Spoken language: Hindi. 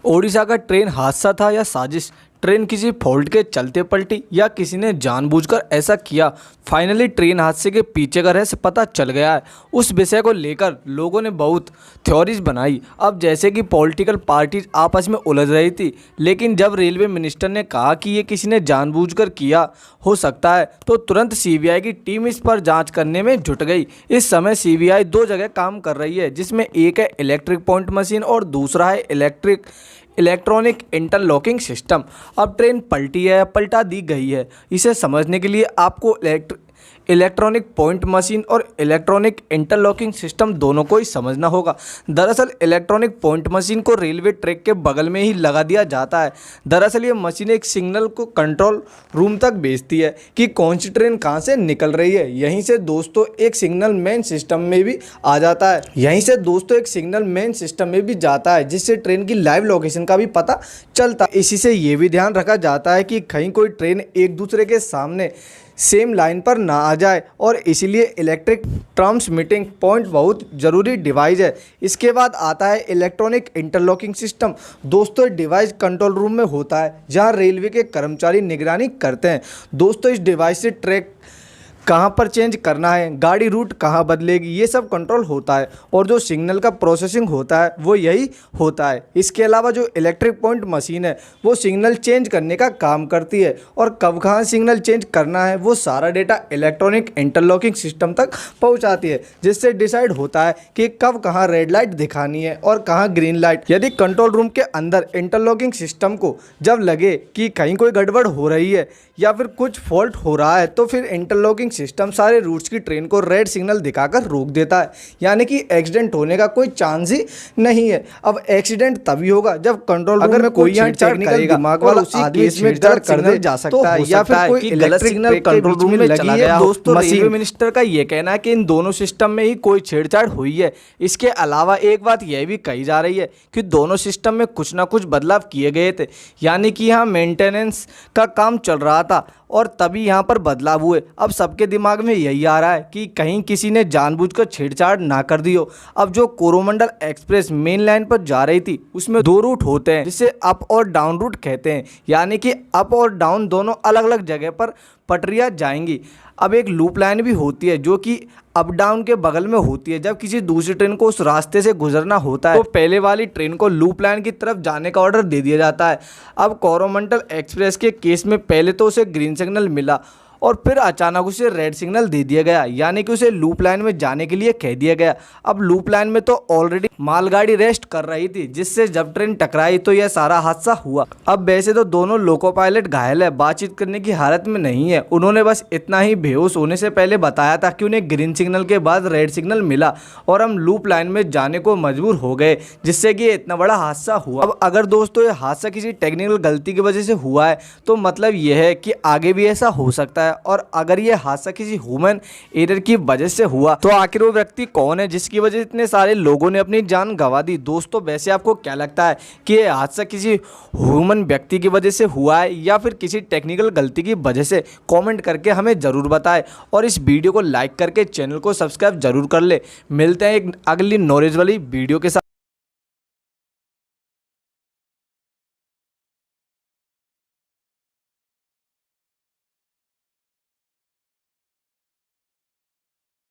ओडिशा का ट्रेन हादसा था या साजिश? ट्रेन किसी फॉल्ट के चलते पलटी या किसी ने जानबूझकर ऐसा किया? फाइनली ट्रेन हादसे के पीछे का रहस्य पता चल गया है। उस विषय को लेकर लोगों ने बहुत थ्योरीज बनाई। अब जैसे कि पॉलिटिकल पार्टीज आपस में उलझ रही थी, लेकिन जब रेलवे मिनिस्टर ने कहा कि ये किसी ने जानबूझकर किया हो सकता है, तो तुरंत सीबीआई की टीम इस पर जांच करने में जुट गई। इस समय सीबीआई दो जगह काम कर रही है, जिसमें एक है इलेक्ट्रिक पॉइंट मशीन और दूसरा है इलेक्ट्रॉनिक इंटरलॉकिंग सिस्टम। अब ट्रेन पलटी है, पलटा दी गई है। इसे समझने के लिए आपको इलेक्ट्रॉनिक पॉइंट मशीन और इलेक्ट्रॉनिक इंटरलॉकिंग सिस्टम दोनों को ही समझना होगा। दरअसल इलेक्ट्रॉनिक पॉइंट मशीन को रेलवे ट्रैक के बगल में ही लगा दिया जाता है। दरअसल ये मशीन एक सिग्नल को कंट्रोल रूम तक भेजती है कि कौन सी ट्रेन कहाँ से निकल रही है। यहीं से दोस्तों एक सिग्नल मेन सिस्टम में भी आ जाता है। जिससे ट्रेन की लाइव लोकेशन का भी पता चलता है। इसी से ये भी ध्यान रखा जाता है कि कहीं कोई ट्रेन एक दूसरे के सामने सेम लाइन पर ना आ जाए, और इसीलिए इलेक्ट्रिक ट्रांसमिटिंग पॉइंट बहुत ज़रूरी डिवाइस है। इसके बाद आता है इलेक्ट्रॉनिक इंटरलॉकिंग सिस्टम। दोस्तों डिवाइस कंट्रोल रूम में होता है, जहां रेलवे के कर्मचारी निगरानी करते हैं। दोस्तों इस डिवाइस से ट्रैक कहाँ पर चेंज करना है, गाड़ी रूट कहाँ बदलेगी, ये सब कंट्रोल होता है। और जो सिग्नल का प्रोसेसिंग होता है वो यही होता है। इसके अलावा जो इलेक्ट्रिक पॉइंट मशीन है वो सिग्नल चेंज करने का काम करती है, और कब कहाँ सिग्नल चेंज करना है वो सारा डेटा इलेक्ट्रॉनिक इंटरलॉकिंग सिस्टम तक पहुँचाती है, जिससे डिसाइड होता है कि कब कहाँ रेड लाइट दिखानी है और कहाँ ग्रीन लाइट। यदि कंट्रोल रूम के अंदर इंटरलॉकिंग सिस्टम को जब लगे कि कहीं कोई गड़बड़ हो रही है या फिर कुछ फॉल्ट हो रहा है, तो फिर इंटरलॉकिंग सिस्टम सारे रूट्स की ट्रेन को रेड सिग्नल दिखाकर रोक देता है। यानी कि एक्सीडेंट होने का कोई चांस ही नहीं है। अब एक्सीडेंट तभी होगा जब कंट्रोल रूम में कोई टेक्निकल दिमाग वाला आदमी में कर जा सकता है, या फिर कोई गलत सिग्नल कंट्रोल रूम में लगी है। दोस्तों रेलवे मिनिस्टर का ये कहना है कि इन दोनों सिस्टम में ही कोई छेड़छाड़ हुई है। इसके अलावा एक बात यह भी कही जा रही है कि दोनों सिस्टम में कुछ ना कुछ बदलाव किए गए थे, यानी कि यहाँ मेंटेनेंस का काम चल रहा था और तभी यहाँ पर बदलाव हुए। अब सबके दिमाग में यही आ रहा है कि कहीं किसी ने जानबूझकर छेड़छाड़ ना कर दी हो। अब जो कोरोमंडल एक्सप्रेस मेन लाइन पर जा रही थी, उसमें दो रूट होते हैं जिसे अप और डाउन रूट कहते हैं, यानी कि अप और डाउन दोनों अलग अलग जगह पर पटरियाँ जाएंगी। अब एक लूप लाइन भी होती है जो कि अप डाउन के बगल में होती है। जब किसी दूसरी ट्रेन को उस रास्ते से गुजरना होता है तो पहले वाली ट्रेन को लूप लाइन की तरफ जाने का ऑर्डर दे दिया जाता है। अब कोरोमंडल एक्सप्रेस के केस में पहले तो उसे ग्रीन सिग्नल मिला और फिर अचानक उसे रेड सिग्नल दे दिया गया, यानी कि उसे लूप लाइन में जाने के लिए कह दिया गया। अब लूप लाइन में तो ऑलरेडी मालगाड़ी रेस्ट कर रही थी, जिससे जब ट्रेन टकराई तो यह सारा हादसा हुआ। अब वैसे तो दोनों लोको पायलट घायल है, बातचीत करने की हालत में नहीं है। उन्होंने बस इतना ही बेहोश होने से पहले बताया था कि उन्हें ग्रीन सिग्नल के बाद रेड सिग्नल मिला और हम लूप लाइन में जाने को मजबूर हो गए, जिससे कि इतना बड़ा हादसा हुआ। अब अगर दोस्तों ये हादसा किसी टेक्निकल गलती की वजह से हुआ है, तो मतलब यह है कि आगे भी ऐसा हो सकता है। और अगर ये हादसा किसी ह्यूमन एरर की वजह से हुआ, तो आखिर वो व्यक्ति कौन है जिसकी वजह से इतने सारे लोगों ने अपनी जान गंवा दी? दोस्तों वैसे आपको क्या लगता है कि ये हादसा किसी ह्यूमन व्यक्ति की वजह से हुआ है या फिर किसी टेक्निकल गलती की वजह से? कमेंट करके हमें ज़रूर बताएं, और इस वीडियो को लाइक करके चैनल को सब्सक्राइब जरूर कर ले। मिलते हैं एक अगली नॉलेज वाली वीडियो के साथ।